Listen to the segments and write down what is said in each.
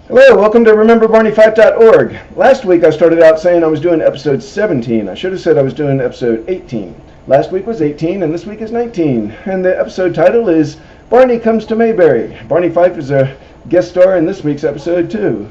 Hello, welcome to RememberBarney5.org. Last week I started out saying I was doing episode 17. I should have said I was doing episode 18. Last week was 18 and this week is 19. And the episode title is Barney Comes to Mayberry. Barney Fife is a guest star in this week's episode too.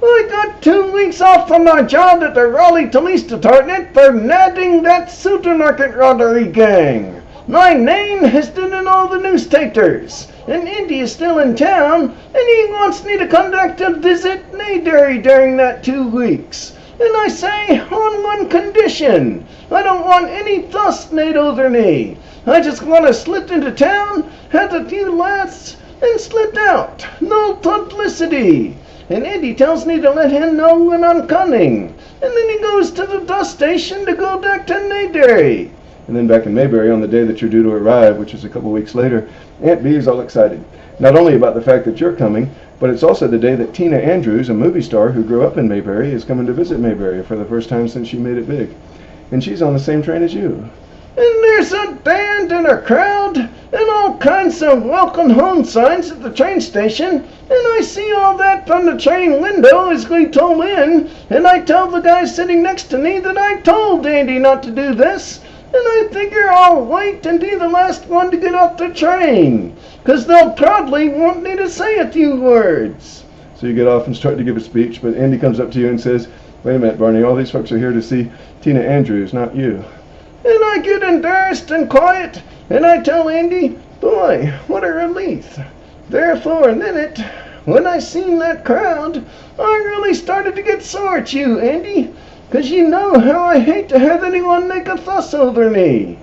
I got 2 weeks off from my job at the Raleigh Police Department for nabbing that supermarket robbery gang. My name has been in all the newspapers, and Indy is still in town, and he wants me to conduct a visit Mayberry during that 2 weeks. And I say, on one condition, I don't want any fuss made over me. I just want to slip into town, have a few laughs, and slip out. No publicity. And Indy tells me to let him know when I'm coming. And then he goes to the bus station to go back to Mayberry. And then back in Mayberry, on the day that you're due to arrive, which is a couple weeks later, Aunt Bee is all excited. Not only about the fact that you're coming, but it's also the day that Tina Andrews, a movie star who grew up in Mayberry, is coming to visit Mayberry for the first time since she made it big. And she's on the same train as you. And there's a band and a crowd, and all kinds of welcome home signs at the train station, and I see all that from the train window as we pull in, and I tell the guy sitting next to me that I told Andy not to do this. And I figure I'll wait and be the last one to get off the train, 'cause they'll probably want me to say a few words. So you get off and start to give a speech, but Andy comes up to you and says, "Wait a minute, Barney, all these folks are here to see Tina Andrews, not you." And I get embarrassed and quiet, and I tell Andy, "Boy, what a relief." There for a minute, when I seen that crowd, I really started to get sore at you, Andy. 'Cause you know how I hate to have anyone make a fuss over me.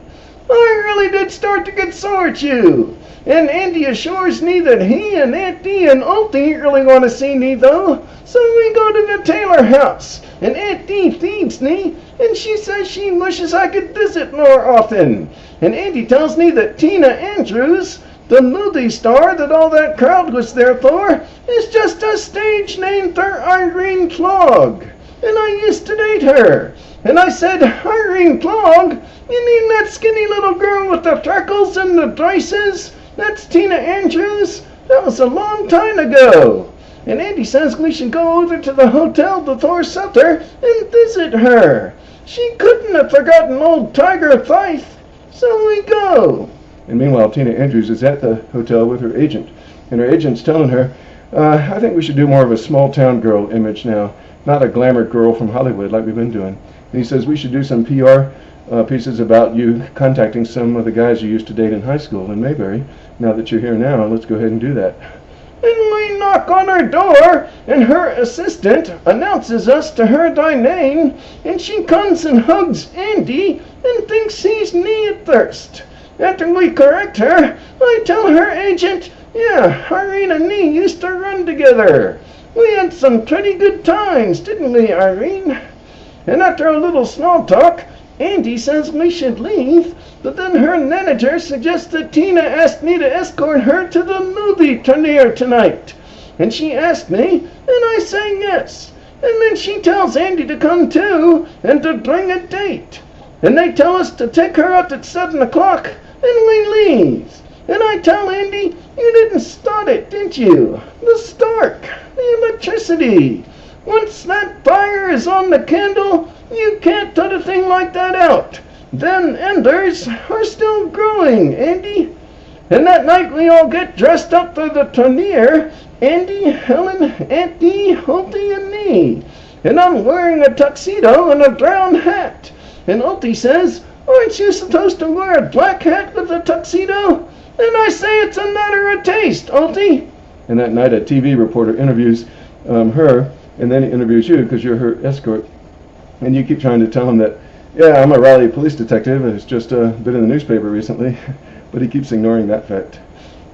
I really did start to get sore at you. And Andy assures me that he and Aunt Dee and Ultie really want to see me though. So we go to the Taylor house. And Aunt Dee feeds me. And she says she wishes I could visit more often. And Andy tells me that Tina Andrews, the movie star that all that crowd was there for, is just a stage name for Irene Flog. And I used to date her. And I said, "Irene Flog? You mean that skinny little girl with the freckles and the braces? That's Tina Andrews? That was a long time ago." And Andy says we should go over to the hotel before supper and visit her. She couldn't have forgotten old Tiger Fife. So we go. And meanwhile, Tina Andrews is at the hotel with her agent. And her agent's telling her, "I think we should do more of a small-town girl image now. Not a glamour girl from Hollywood like we've been doing." And he says we should do some PR pieces about you contacting some of the guys you used to date in high school in Mayberry. Now that you're here now, let's go ahead and do that. And we knock on her door, and her assistant announces us to her by name, and she comes and hugs Andy and thinks he's me at first. After we correct her, I tell her agent, "Yeah, Irene and me used to run together. We had some pretty good times, didn't we, Irene?" And after a little small talk, Andy says we should leave, but then her manager suggests that Tina asked me to escort her to the movie premiere tonight. And she asked me, and I say yes. And then she tells Andy to come too, and to bring a date. And they tell us to take her up at 7 o'clock, and we leave. And I tell Andy, "You didn't start it, did you? The spark, the electricity. Once that fire is on the candle, you can't put a thing like that out. Them embers are still growing, Andy." And that night we all get dressed up for the premiere, Andy, Helen, Aunt Dee, Ultie, and me. And I'm wearing a tuxedo and a brown hat. And Ultie says, "Aren't you supposed to wear a black hat with a tuxedo?" And I say it's a matter of taste, Ultie. And that night a TV reporter interviews her, and then he interviews you because you're her escort. And you keep trying to tell him that, "Yeah, I'm a Raleigh police detective who's just been in the newspaper recently." But he keeps ignoring that fact.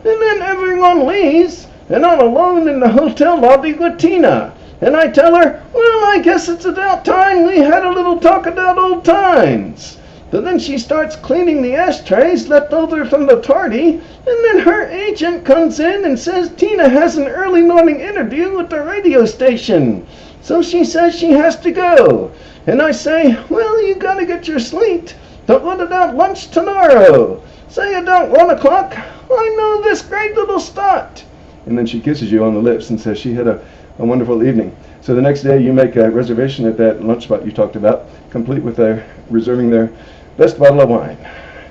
And then everyone leaves, and I'm alone in the hotel lobby with Tina. And I tell her, "Well, I guess it's about time we had a little talk about old times." But then she starts cleaning the ashtrays left over from the party, and then her agent comes in and says Tina has an early morning interview with the radio station. So she says she has to go. And I say, "Well, you gotta get your sleep. But what about lunch tomorrow? Say about 1 o'clock. I know this great little spot." and then she kisses you on the lips and says she had a wonderful evening. So the next day you make a reservation at that lunch spot you talked about, complete with reserving their best bottle of wine.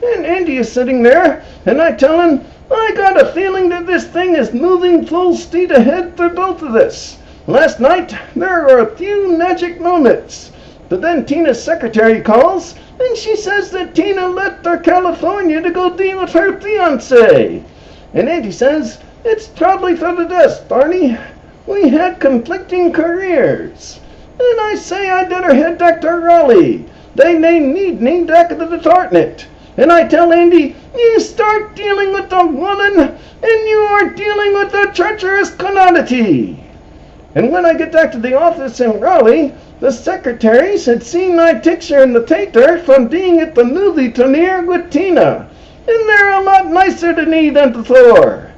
And Andy is sitting there, and I tell him, I got a feeling that this thing is moving full speed ahead for both of us. Last night, there were a few magic moments. But then Tina's secretary calls, and she says that Tina left for California to go be with her fiancé. And Andy says, it's probably for the best, Barney. We had conflicting careers. And I say I better head back to Raleigh. They may need me back at the department. And I tell Andy, you start dealing with the woman, and you are dealing with a treacherous commodity. And when I get back to the office in Raleigh, the secretaries had seen my picture in the paper from being at the movie premiere with Tina. And they're a lot nicer to me than before.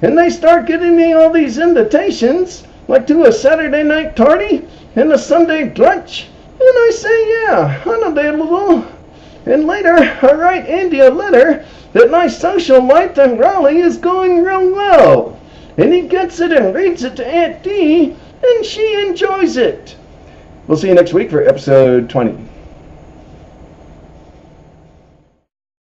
And they start giving me all these invitations, like to a Saturday night party and a Sunday brunch. And I say, yeah, I'm available. And later, I write Andy a letter that my social life in Raleigh is going real well. And he gets it and reads it to Aunt Dee, and she enjoys it. We'll see you next week for episode 20.